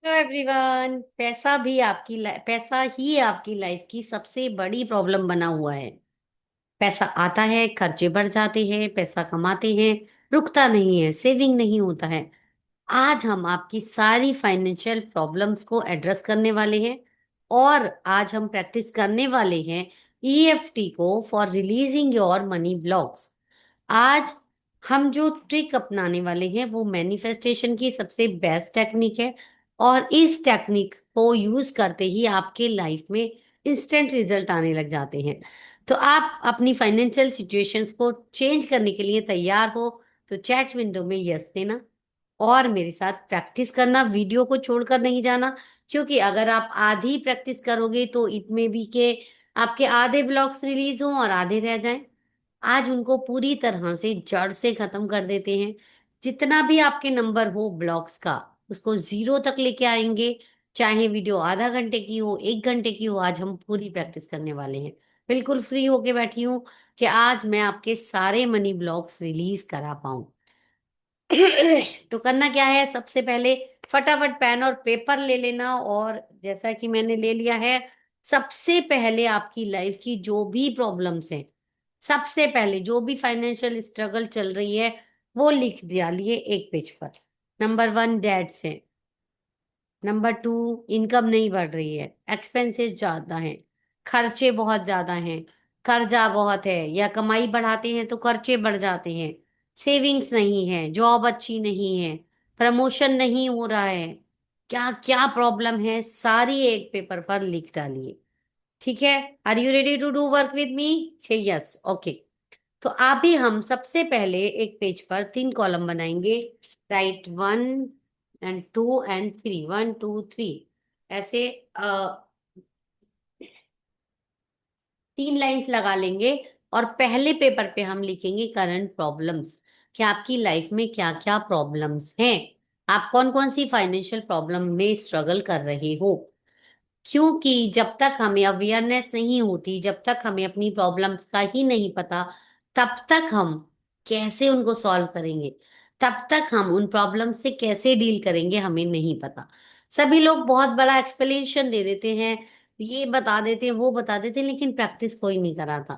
Hello everyone. पैसा ही आपकी life की सबसे बड़ी प्रॉब्लम बना हुआ है। पैसा आता है, खर्चे बढ़ जाते हैं, पैसा कमाते हैं, रुकता नहीं है, सेविंग नहीं होता है। आज हम आपकी सारी फाइनेंशियल प्रॉब्लम्स को एड्रेस करने वाले हैं। और आज हम प्रैक्टिस करने वाले हैं ईएफटी को, for releasing your money blocks. आज हम जो ट्रिक अपनाने वाले हैं वो मैनिफेस्टेशन की सबसे बेस्ट टेक्निक है। और इस टेक्निक को यूज करते ही आपके लाइफ में इंस्टेंट रिजल्ट आने लग जाते हैं। तो आप अपनी फाइनेंशियल सिचुएशंस को चेंज करने के लिए तैयार हो तो चैट विंडो में यस देना और मेरे साथ प्रैक्टिस करना, वीडियो को छोड़कर नहीं जाना। क्योंकि अगर आप आधी प्रैक्टिस करोगे तो इट में भी के आपके आधे ब्लॉक्स रिलीज हों और आधे रह जाएं। आज उनको पूरी तरह से जड़ से खत्म कर देते हैं। जितना भी आपके नंबर हो ब्लॉक्स का, उसको जीरो तक लेके आएंगे। चाहे वीडियो आधा घंटे की हो, 1 घंटे की हो, आज हम पूरी प्रैक्टिस करने वाले हैं। बिल्कुल फ्री होके बैठी हूँ कि आज मैं आपके सारे मनी ब्लॉक्स रिलीज करा पाऊं। तो करना क्या है, सबसे पहले फटाफट पेन और पेपर ले लेना। और जैसा कि मैंने ले लिया है, सबसे पहले आपकी लाइफ की जो भी प्रॉब्लम्स हैं, सबसे पहले जो भी फाइनेंशियल स्ट्रगल चल रही है, वो लिख दिया लिए एक पेज पर। नंबर 1 डेट्स है। नंबर 2, इनकम नहीं बढ़ रही है, एक्सपेंसेस ज्यादा हैं, खर्चे बहुत ज्यादा हैं, कर्जा बहुत है, या कमाई बढ़ाते हैं तो खर्चे बढ़ जाते हैं, सेविंग्स नहीं है, जॉब अच्छी नहीं है, प्रमोशन नहीं हो रहा है। क्या क्या प्रॉब्लम है सारी एक पेपर पर लिख डालिए। ठीक है? Are you ready to do work with me? Say yes, okay. तो अभी हम सबसे पहले एक पेज पर 3 कॉलम बनाएंगे। राइट 1 and 2 and 3, 1 2 3, ऐसे 3 लाइंस लगा लेंगे। और पहले पेपर पे हम लिखेंगे करंट प्रॉब्लम्स, कि आपकी लाइफ में क्या क्या प्रॉब्लम्स हैं, आप कौन कौन सी फाइनेंशियल प्रॉब्लम में स्ट्रगल कर रहे हो। क्योंकि जब तक हमें अवेयरनेस नहीं होती, जब तक हमें अपनी प्रॉब्लम्स का ही नहीं पता, तब तक हम कैसे उनको सॉल्व करेंगे, तब तक हम उन प्रॉब्लम से कैसे डील करेंगे, हमें नहीं पता। सभी लोग बहुत बड़ा एक्सप्लेनेशन दे देते हैं, ये बता देते हैं, वो बता देते हैं, लेकिन प्रैक्टिस कोई नहीं कराता।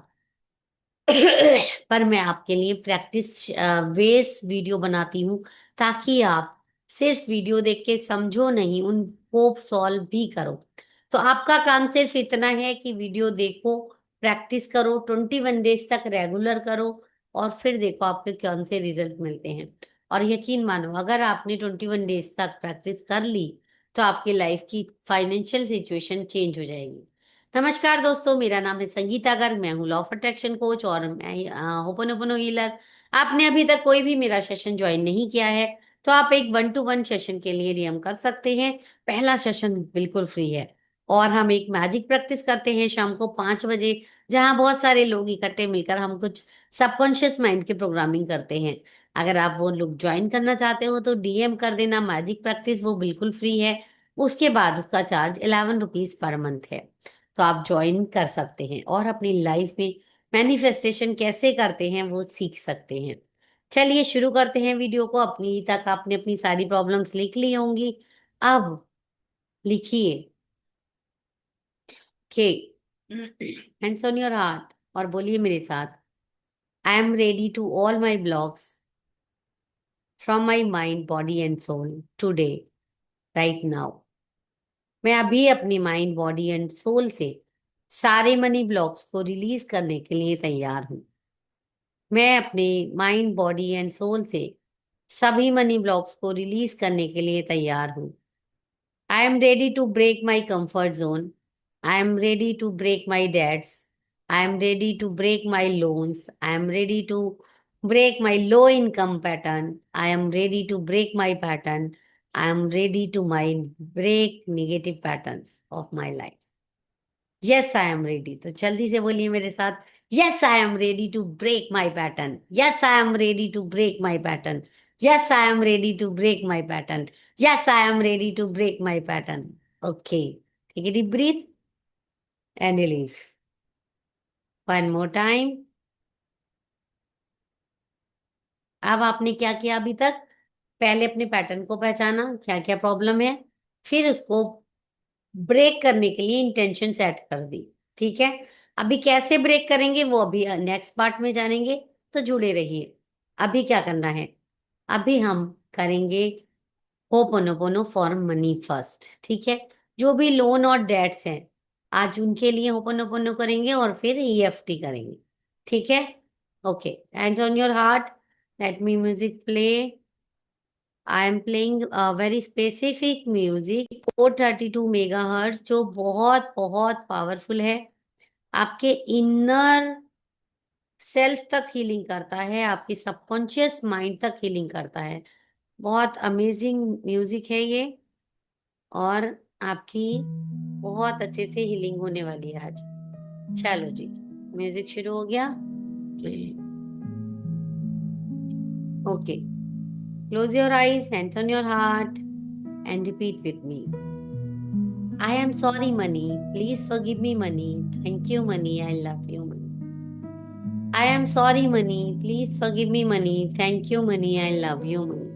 पर मैं आपके लिए प्रैक्टिस बेस वीडियो बनाती हूँ, ताकि आप सिर्फ वीडियो देख के समझो नहीं, उनको सॉल्व भी करो। तो आपका काम सिर्फ इतना है कि वीडियो देखो, प्रैक्टिस करो, 21 डेज तक रेगुलर करो, और फिर देखो आपके कौन से रिजल्ट मिलते हैं। और यकीन मानो, अगर आपने 21 डेज तक प्रैक्टिस कर ली तो आपकी लाइफ की फाइनेंशियल सिचुएशन चेंज हो जाएगी। नमस्कार दोस्तों, मेरा नाम है संगीता गर्ग, मैं हूँ लॉ ऑफ अट्रैक्शन कोच और मैं होपोनोपोनो हीलर। आपने अभी तक कोई भी मेरा सेशन ज्वाइन नहीं किया है तो आप एक 1-to-1 सेशन के लिए डीएम कर सकते हैं। पहला सेशन बिल्कुल फ्री है। और हम एक मैजिक प्रैक्टिस करते हैं शाम को 5 बजे, जहाँ बहुत सारे लोग इकट्ठे मिलकर हम कुछ सबकॉन्शियस माइंड की प्रोग्रामिंग करते हैं। अगर आप वो लोग ज्वाइन करना चाहते हो तो डीएम कर देना। मैजिक प्रैक्टिस वो बिल्कुल फ्री है। उसके बाद उसका चार्ज 11 रुपीज पर मंथ है। तो आप ज्वाइन कर सकते हैं और अपनी लाइफ में मैनिफेस्टेशन कैसे करते हैं वो सीख सकते हैं। चलिए शुरू करते हैं वीडियो को। अपनी तक आपने अपनी सारी प्रॉब्लम्स लिख ली होंगी। अब लिखिए के हैंड्स ऑन योर हार्ट और बोलिए मेरे साथ, I am ready to all my blocks from my mind body and soul today, right now. मैं अभी अपनी माइंड बॉडी एंड सोल से सारे मनी ब्लॉक्स को रिलीज करने के लिए तैयार हूँ। मैं अपने माइंड बॉडी एंड सोल से सभी मनी ब्लॉक्स को रिलीज करने के लिए तैयार हूँ। I am ready to break my comfort zone. I am ready to break my debts. I am ready to break my loans. I am ready to break my low income pattern. I am ready to break my pattern. I am ready to my break negative patterns of my life. Yes I am ready. तो जल्दी से बोलिए मेरे साथ, yes I am ready to break my pattern. Yes I am ready to break my pattern. Yes I am ready to break my pattern. Yes I am ready to break my pattern. Okay, ठीक है, deep breath and release. One more time. अब आपने क्या किया अभी तक? पहले अपने पैटर्न को पहचाना, क्या क्या प्रॉब्लम है। फिर उसको ब्रेक करने के लिए इंटेंशन सेट कर दी। ठीक है, अभी कैसे ब्रेक करेंगे वो अभी नेक्स्ट पार्ट में जानेंगे, तो जुड़े रहिए। अभी क्या करना है, अभी हम करेंगे होपोनोपोनो फॉर मनी फर्स्ट। ठीक है, जो भी लोन और डेट्स हैं आज उनके लिए होपोनोपोनो करेंगे और फिर ईएफटी करेंगे। ठीक है, okay, hands on your heart, let me music play. I am playing very specific music 432 megahertz, जो बहुत बहुत पावरफुल है, आपके इनर सेल्फ तक हीलिंग करता है, आपकी सबकॉन्शियस माइंड तक हीलिंग करता है। बहुत अमेजिंग म्यूजिक है ये, और आपकी बहुत अच्छे से हीलिंग होने वाली है आज। चलो जी, म्यूजिक शुरू हो गया। Okay, close your eyes, hands on your heart and repeat with me. I am sorry money, please forgive me money, thank you money, I love you money. I am sorry money, please forgive me money, thank you money, I love you money.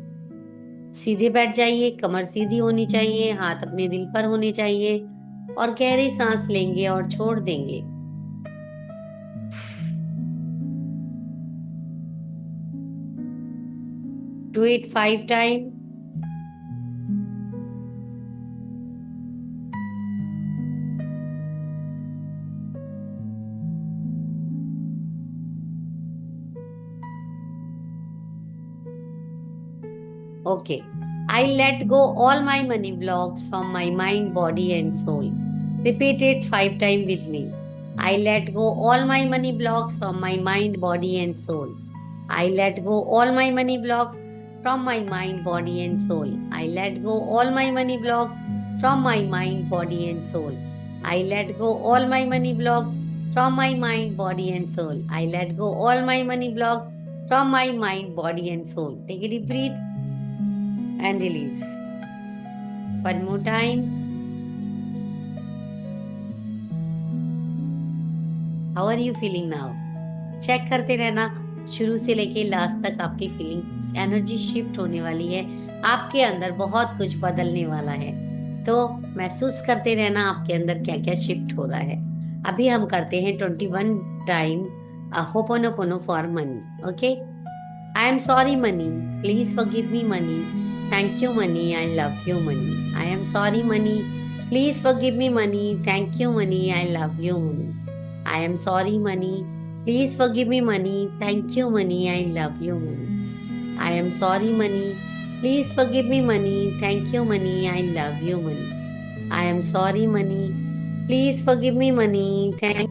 सीधे बैठ जाइए, कमर सीधी होनी चाहिए, हाथ अपने दिल पर होने चाहिए, और गहरी सांस लेंगे और छोड़ देंगे। Do it 5 time. Okay. I let go all my money blocks from my mind, body, and soul. Repeat it 5 times with me. I let go all my money blocks from my mind, body, and soul. I let go all my money blocks from my mind, body, and soul. I let go all my money blocks from my mind, body, and soul. I let go all my money blocks from my mind, body, and soul. I let go all my money blocks from my mind, body, and soul. Take a deep breath and release. One more time. How are you feeling now? Check करते रहना, शुरू से लेके last तक आपकी feeling energy shift होने वाली है, आपके अंदर बहुत कुछ बदलने वाला है। तो महसूस करते रहना आपके अंदर क्या क्या शिफ्ट हो रहा है। अभी हम करते हैं 21 time ho'oponopono for money. Okay, I am sorry money, please forgive me money, thank you money, I love you money. I am sorry money, please forgive me money, thank you money, I love you money. I am sorry money, please forgive me money, thank you money, I love you money. I am sorry money, please forgive me money, thank you money, I love you money. I am sorry money, please forgive me money, thank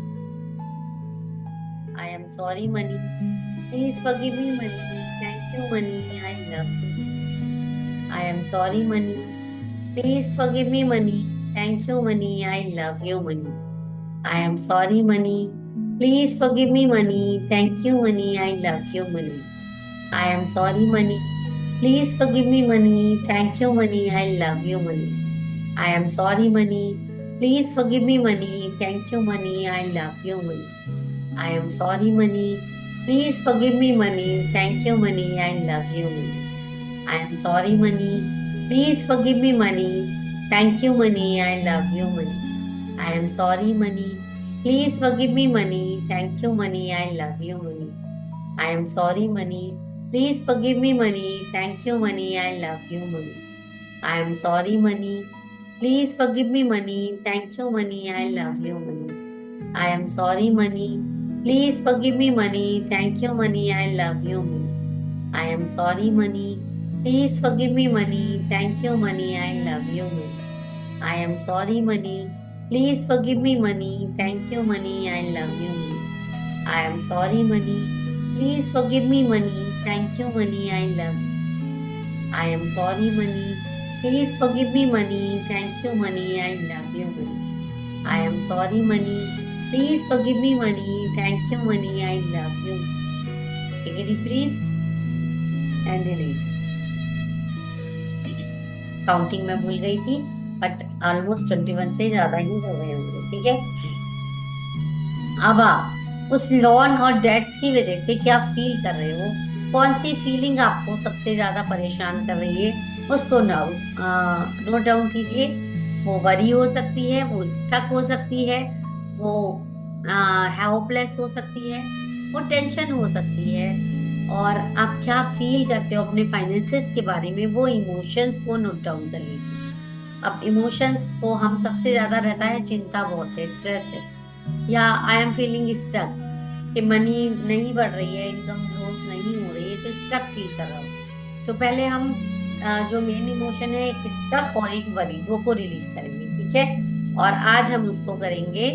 I am sorry money, please forgive me money, thank you money, I love you. I am sorry money, please forgive me money, thank you money, I love you money. I am sorry money, please forgive me money, thank you money, I love you money. I am sorry money, please forgive me money, thank you money, I love you money. I am sorry money, please forgive me money, thank you money, I love you money. I am sorry money, please forgive me money, thank you money, I love you money. I am sorry money, please forgive me money, thank you money, I love you money. I am sorry money, please forgive me money, thank you money, I love you money. I am sorry money, please forgive me money, thank you money, I love you money. I am sorry money, please forgive me money, thank you money, I love you money. I am sorry money, please forgive me money, thank you money, I love you money. I am sorry money, please forgive me money, thank you money, I love you money. I am sorry money, please forgive me money, thank you money, I love you money. I am sorry money, please forgive me money, thank you money, I love you. I am sorry money, please forgive me money, thank you money, I love you money. I am sorry money, please forgive me money, thank you money, I love you. Take a deep breath and release. Counting मैं भूल गई थी, but almost 21 से ज्यादा ही हो गए होंगे। ठीक है, अब आप उस लोन और डेट्स की वजह से क्या फील कर रहे हो, कौन सी फीलिंग आपको सबसे ज्यादा परेशान कर रही है, उसको नोट डाउन कीजिए। वो वरी हो सकती है, वो स्टक हो सकती है, वो हेल्पलेस हो सकती है, वो टेंशन हो सकती है, और आप क्या फील करते हो अपने फाइनेंसेस के बारे में, वो इमोशंस को नोट डाउन कर लीजिए। अब इमोशंस को हम सबसे ज्यादा रहता है, चिंता बहुत है, स्ट्रेस है, या आई एम फीलिंग स्टक, कि मनी नहीं बढ़ रही है, इनकम ग्रोथ नहीं हो रही है, तो स्टक फील कर रहा हूँ। तो पहले हम जो मेन इमोशन है, एक स्टक और एक वरी, दो को रिलीज करेंगे, ठीक है। और आज हम उसको करेंगे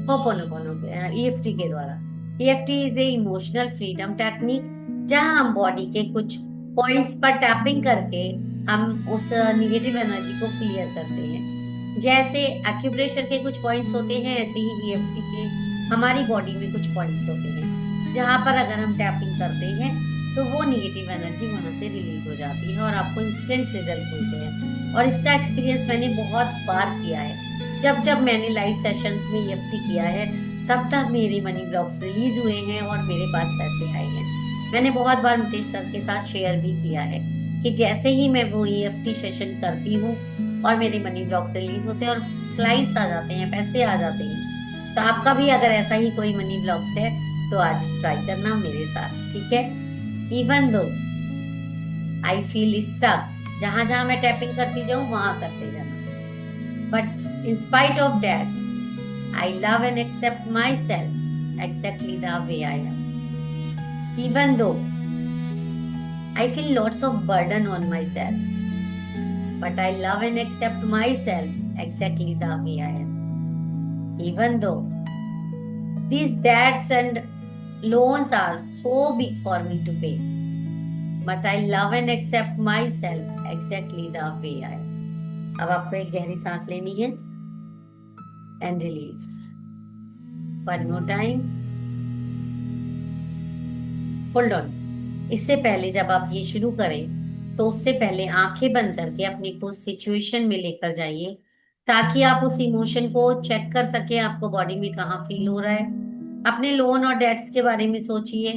होपोनोपोनो ईएफटी के द्वारा। EFT is a emotional freedom technique, जहां हम बॉडी के कुछ पॉइंट्स पर टैपिंग करके हम उस निगेटिव एनर्जी को क्लियर करते हैं। जैसे एक्यूप्रेशर के कुछ पॉइंट्स होते हैं, ऐसे ही ईएफटी के हमारी बॉडी में कुछ पॉइंट्स होते हैं, जहां पर अगर हम टैपिंग करते हैं तो वो निगेटिव एनर्जी वहां से रिलीज हो जाती है और आपको इंस्टेंट रिजल्ट मिलते हैं। और इसका एक्सपीरियंस मैंने बहुत बार किया है। जब जब मैंने लाइव सेशंस में ईएफटी किया है, तब तक मेरे मनी ब्लॉक्स रिलीज हुए हैं और मेरे पास पैसे आए हैं। मैंने बहुत बार नितेश सर के साथ शेयर भी किया है कि जैसे ही मैं वो ईएफटी सेशन करती हूँ और मेरे मनी ब्लॉक्स रिलीज होते हैं और क्लाइंट्स आ जाते हैं, पैसे आ जाते हैं। तो आपका भी अगर ऐसा ही कोई मनी ब्लॉक्स है, तो आज ट्राई करना मेरे साथ, ठीक है। Even though I feel stuck, जहां जहां मैं टैपिंग करती जाऊं वहां करते जाना, but in spite of that I love and accept myself exactly the way I am. Even though I feel lots of burden on myself, but I love and accept myself exactly the way I am. Even though these debts and loans are so big for me to pay, but I love and accept myself exactly the way I am. अब आपको एक गहरी सांस लेनी है and release. One more time, hold on. इससे पहले जब आप ये शुरू करें, तो उससे पहले आंखें बंद करके अपने को सिचुएशन में लेकर जाइए, ताकि आप उस इमोशन को चेक कर सके, आपको बॉडी में कहाँ फील हो रहा है। अपने लोन और डेट्स के बारे में सोचिए,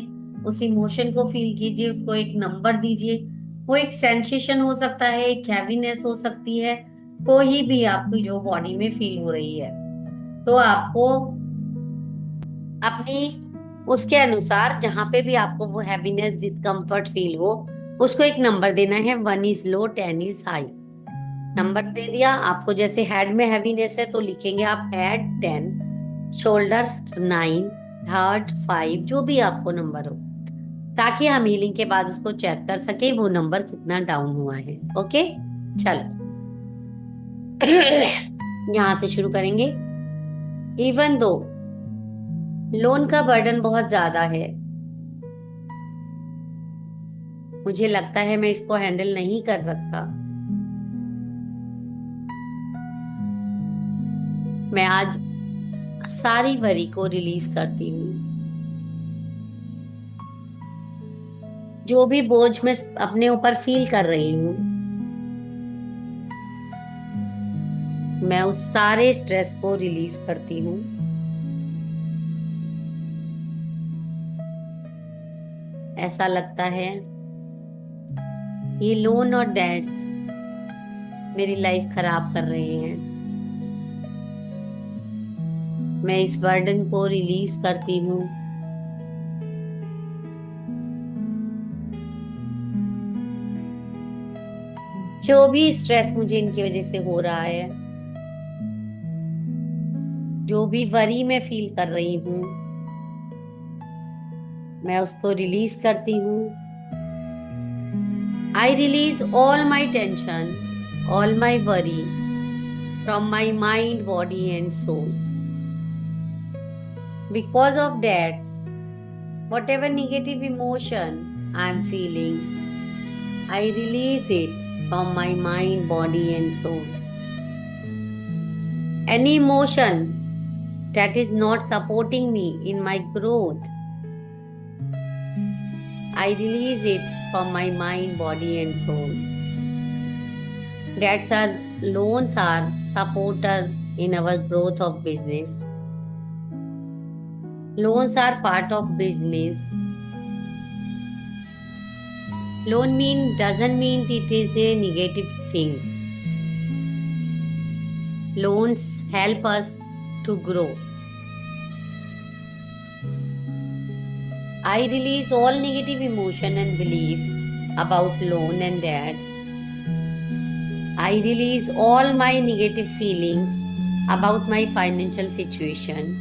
उस इमोशन को फील कीजिए, उसको एक नंबर दीजिए। वो एक सेंसेशन हो सकता है, एक हैवीनेस हो सकती है, कोई भी आपकी जो बॉडी में फील हो रही है। तो आपको अपनी उसके अनुसार जहां पे भी आपको वो हैवीनेस डिस्कम्फर्ट फील हो, उसको एक नंबर देना है। 1 is low, 10 is high. Number दे दिया आपको। जैसे हेड में हैवीनेस है तो लिखेंगे आप हेड 10, शोल्डर 9, हार्ट 5, जो भी आपको नंबर हो, ताकि हम हीलिंग के बाद उसको चेक कर सके वो नंबर कितना डाउन हुआ है। ओके, चलो यहां से शुरू करेंगे। इवन दो लोन का बर्डन बहुत ज्यादा है, मुझे लगता है मैं इसको हैंडल नहीं कर सकता, मैं आज सारी वरी को रिलीज करती हूँ। जो भी बोझ मैं अपने ऊपर फील कर रही हूँ, मैं उस सारे स्ट्रेस को रिलीज करती हूँ। ऐसा लगता है ये लोन और डेट्स मेरी लाइफ खराब कर रहे हैं। मैं इस बर्डन को रिलीज करती हूँ। जो भी स्ट्रेस मुझे इनकी वजह से हो रहा है, जो भी वरी मैं फील कर रही हूँ, मैं उसको रिलीज करती हूँ। I release all my tension, all my worry from my mind, body and soul. Because of that, whatever negative emotion I am feeling, I release it from my mind, body, and soul. Any emotion that is not supporting me in my growth, I release it from my mind, body, and soul. That's our loans are supporter in our growth of business. Loans are part of business. Loan mean doesn't mean it is a negative thing. Loans help us to grow. I release all negative emotion and belief about loan and debts. I release all my negative feelings about my financial situation.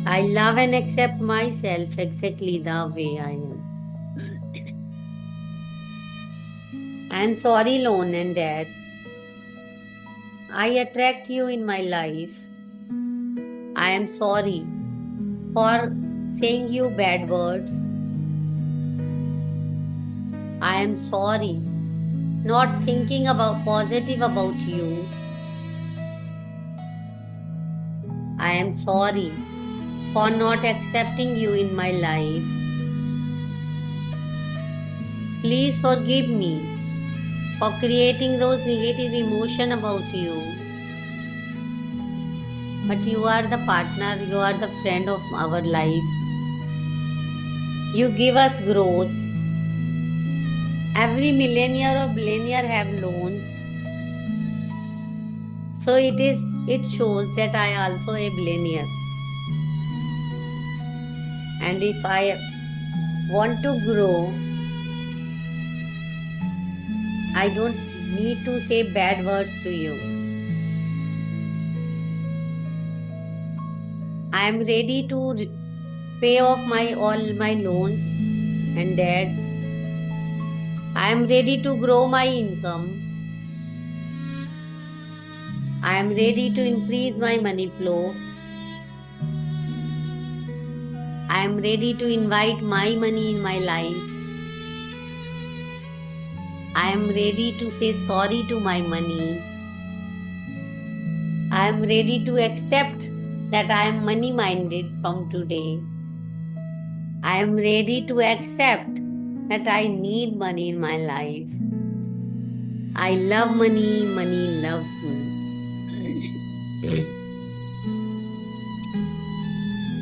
I love and accept myself exactly the way I am. I am sorry, loan and debts. I attract you in my life. I am sorry for saying you bad words. I am sorry not thinking about positive about you. I am sorry for not accepting you in my life. Please forgive me for creating those negative emotion about you. But you are the partner, you are the friend of our lives. You give us growth. Every millionaire or billionaire have loans. So it shows that I also a billionaire. And if I want to grow, I don't need to say bad words to you. I am ready to pay off all my loans and debts. I am ready to grow my income. I am ready to increase my money flow. I am ready to invite my money in my life. I am ready to say sorry to my money. I am ready to accept that I am money minded from today. I am ready to accept that I need money in my life. I love money, money loves me.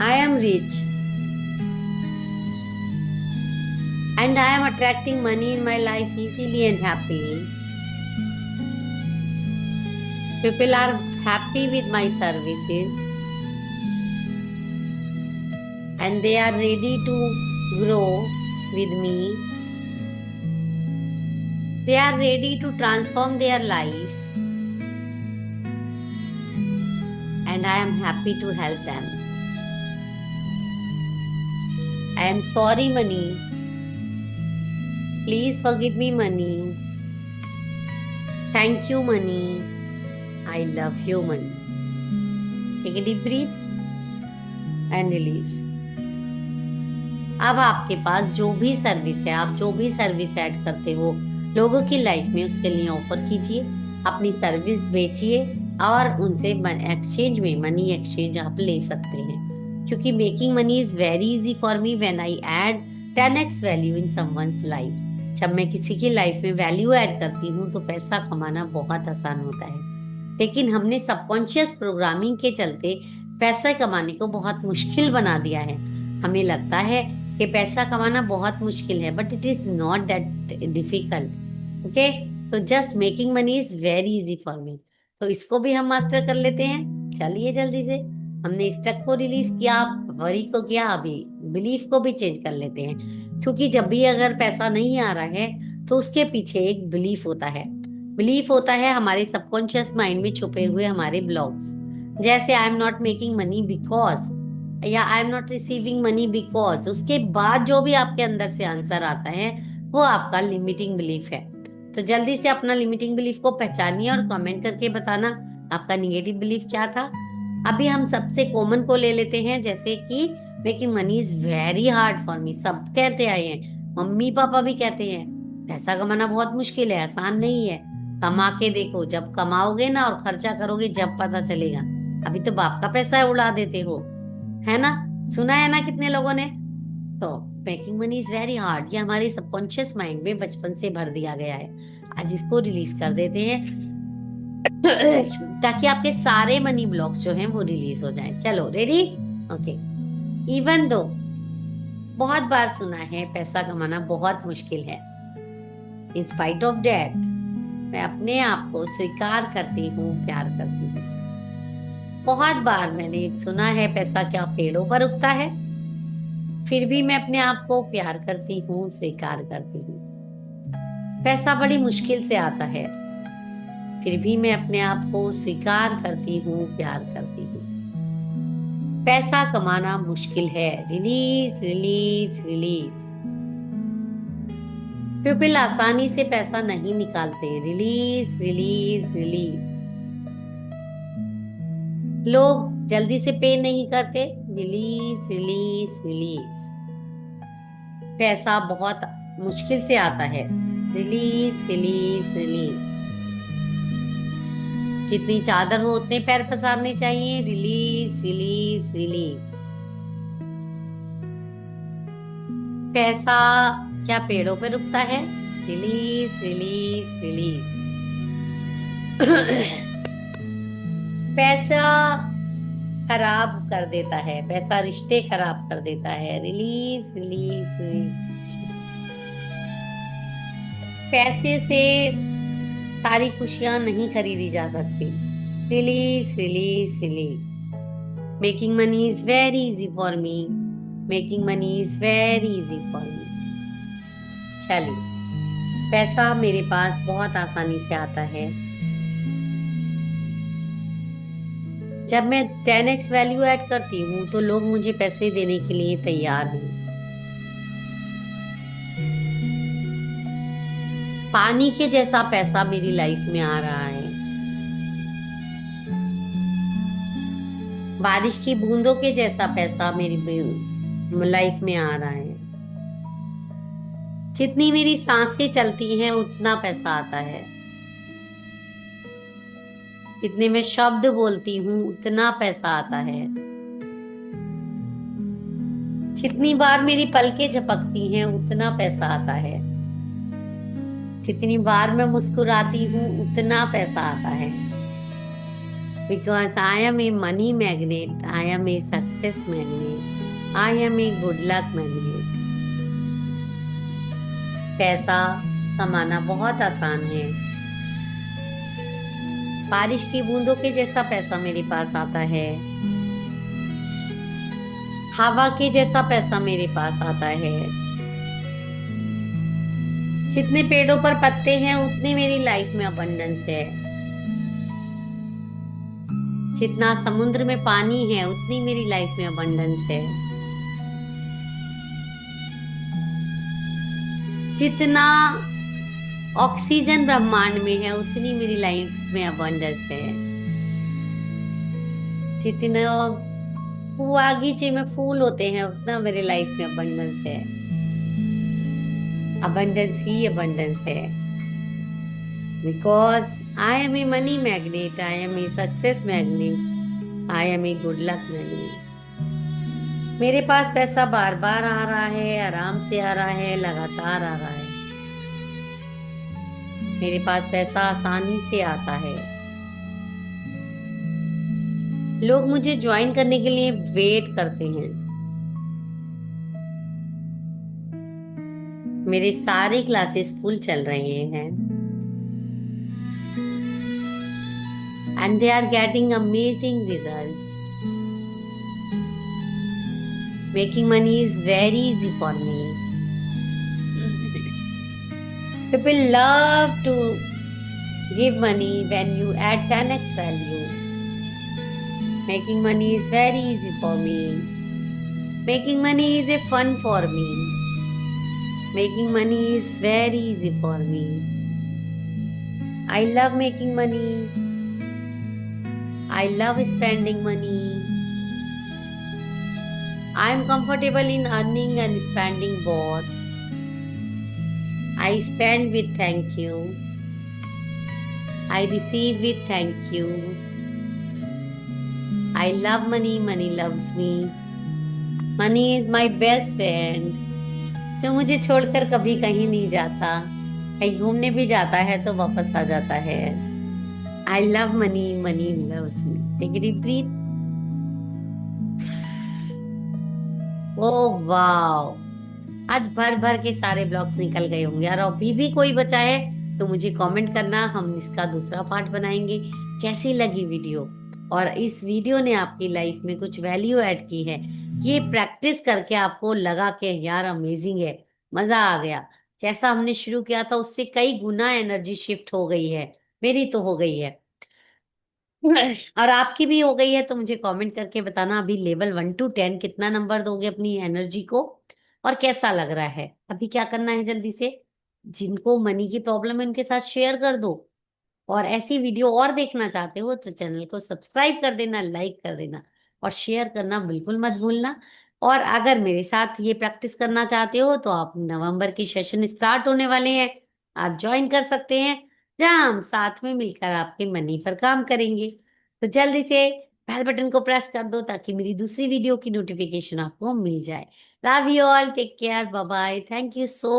I am rich and I am attracting money in my life easily and happily. People are happy with my services and they are ready to grow with me. They are ready to transform their life and I am happy to help them. I am sorry, money. Please forgive me, money. Thank you, money. I love you, money. Take a deep breath and release. अब आपके पास जो भी service है, आप जो भी service add करते हो लोगों की लाइफ में, उसके लिए ऑफर कीजिए, अपनी सर्विस बेचिए और उनसे एक्सचेंज में मनी एक्सचेंज आप ले सकते हैं। क्योंकि making money is very easy for me when I add 10x value in someone's life. जब मैं किसी की लाइफ में वैल्यू ऐड करती हूँ तो पैसा कमाना बहुत आसान होता है। लेकिन हमने सबकॉन्शियस प्रोग्रामिंग के चलते पैसा कमाने को बहुत मुश्किल बना दिया है। हमें लगता है कि पैसा कमाना बहुत मुश्किल है, but it is not that difficult. Okay, तो just making money is very easy for me. तो इसको भी हम मास्टर कर लेते हैं। चलिए जल्दी से, हमने स्टक को रिलीज किया, वरी को किया, अभी बिलीफ को भी चेंज कर लेते हैं। क्योंकि जब भी अगर पैसा नहीं आ रहा है तो उसके पीछे एक बिलीफ होता है। बिलीफ होता है हमारे सबकॉन्शियस माइंड में छुपे हुए हमारे ब्लॉक्स। जैसे I am not making money because, या I am not receiving money because, उसके बाद जो भी आपके अंदर से आंसर आता है वो आपका लिमिटिंग बिलीफ है। तो जल्दी से अपना लिमिटिंग बिलीफ को पहचानिए और कमेंट करके बताना आपका निगेटिव बिलीफ क्या था। अभी हम सबसे कॉमन को ले लेते हैं, जैसे कि making money is very hard for me. सब कहते आए हैं, मम्मी पापा भी कहते हैं पैसा कमाना बहुत मुश्किल है, आसान नहीं है। कमा के देखो, जब कमाओगे ना और खर्चा करोगे जब पता चलेगा। अभी तो बाप का पैसा उड़ा देते हो, है ना? सुना है ना कितने लोगों ने। तो making money is very hard, ये हमारे सबकॉन्शियस माइंड में बचपन से भर दिया गया है। आज इसको रिलीज कर देते हैं ताकि आपके सारे मनी ब्लॉक्स जो हैं वो रिलीज हो जाएं। चलो रेडी? ओके। इवन दो बहुत बार सुना है पैसा कमाना बहुत मुश्किल है, इन स्पाइट ऑफ डैट मैं अपने आप को स्वीकार करती हूँ, प्यार करती हूँ। बहुत बार मैंने सुना है पैसा क्या पेड़ों पर उगता है, फिर भी मैं अपने आप को प्यार करती हूँ, स्वीकार करती हूँ। पैसा बड़ी मुश्किल से आता है, फिर भी मैं अपने आप को स्वीकार करती हूँ, प्यार करती हूँ। पैसा कमाना मुश्किल है। Release release release. पीपल आसानी से पैसा नहीं निकालते। Release release release. लोग जल्दी से पे नहीं करते। Release release release. पैसा बहुत मुश्किल से आता है। Release release release. जितनी चादर हो उतने पैर पसारने चाहिए। Release release release. पैसा क्या पेड़ों पे रुकता है? Release release release. पैसा खराब कर देता है, पैसा रिश्ते खराब कर देता है। Release release release. पैसे से सारी खुशियां नहीं खरीदी जा सकती। Release release release. Making money is very easy for me. Making money is very easy for मी। चलिए, पैसा मेरे पास बहुत आसानी से आता है। जब मैं 10x वैल्यू ऐड करती हूँ तो लोग मुझे पैसे देने के लिए तैयार हैं। पानी के जैसा पैसा मेरी लाइफ में आ रहा है। बारिश की बूंदों के जैसा पैसा मेरी लाइफ में आ रहा है। जितनी मेरी सांसें चलती हैं उतना पैसा आता है। जितने मैं शब्द बोलती हूँ उतना पैसा आता है। जितनी बार मेरी पलकें झपकती हैं उतना पैसा आता है। जितनी बार मैं मुस्कुराती हूँ उतना पैसा आता है। Because I am a money magnet, I am a success magnet, I am a good luck magnet. पैसा कमाना बहुत आसान है। बारिश की बूंदों के जैसा पैसा मेरे पास आता है। हवा के जैसा पैसा मेरे पास आता है। जितने पेड़ों पर पत्ते हैं उतनी मेरी लाइफ में अबंडेंस है। जितना समुद्र में पानी है उतनी मेरी लाइफ में अबंडेंस है। जितना ऑक्सीजन ब्रह्मांड में है उतनी मेरी लाइफ में अबंडेंस है। जितना बागीचे में फूल होते हैं उतना मेरे लाइफ में अबंडेंस है। अबंडेंस ही अबंडेंस है। Because I am a money magnet, I am a success magnet, I am a good luck magnet. मेरे पास पैसा बार बार आ रहा है, आराम से आ रहा है, लगातार आ रहा है। मेरे पास पैसा आसानी से आता है। लोग मुझे ज्वाइन करने के लिए वेट करते हैं। मेरे सारे क्लासेस फुल चल रहे हैं and they are getting amazing results. Making money is very easy for me. People love to give money when you add 10x value. Making money is very easy for me. Making money is a fun for me. Making money is very easy for me. I love making money. I love spending money. I am comfortable in earning and spending both. I spend with thank you. I receive with thank you. I love money, money loves me. Money is my best friend. जो मुझे छोड़कर कभी कहीं नहीं जाता, कहीं घूमने भी जाता है तो वापस आ जाता है। I love money, money loves me. Take a deep breath. Oh wow. आज भर भर के सारे ब्लॉग्स निकल गए होंगे, और अभी भी कोई बचा है तो मुझे कमेंट करना, हम इसका दूसरा पार्ट बनाएंगे। कैसी लगी वीडियो, और इस वीडियो ने आपकी लाइफ में कुछ वैल्यू ऐड की है, ये प्रैक्टिस करके आपको लगा कि यार अमेजिंग है, मजा आ गया, जैसा हमने शुरू किया था उससे कई गुना एनर्जी शिफ्ट हो गई है, मेरी तो हो गई है और आपकी भी हो गई है, तो मुझे कमेंट करके बताना अभी लेवल 1 to 10 कितना नंबर दोगे अपनी एनर्जी को, और कैसा लग रहा है। अभी क्या करना है, जल्दी से जिनको मनी की प्रॉब्लम है उनके साथ शेयर कर दो, और ऐसी वीडियो और देखना चाहते हो तो चैनल को सब्सक्राइब कर देना, लाइक कर देना, और शेयर करना बिल्कुल मत भूलना। और अगर मेरे साथ ये प्रैक्टिस करना चाहते हो तो आप नवंबर की सेशन स्टार्ट होने वाले हैं, आप ज्वाइन कर सकते हैं, जहां हम साथ में मिलकर आपके मनी पर काम करेंगे। तो जल्दी से बेल बटन को प्रेस कर दो ताकि मेरी दूसरी वीडियो की नोटिफिकेशन आपको मिल जाए। Love you all, take care, bye bye, thank you so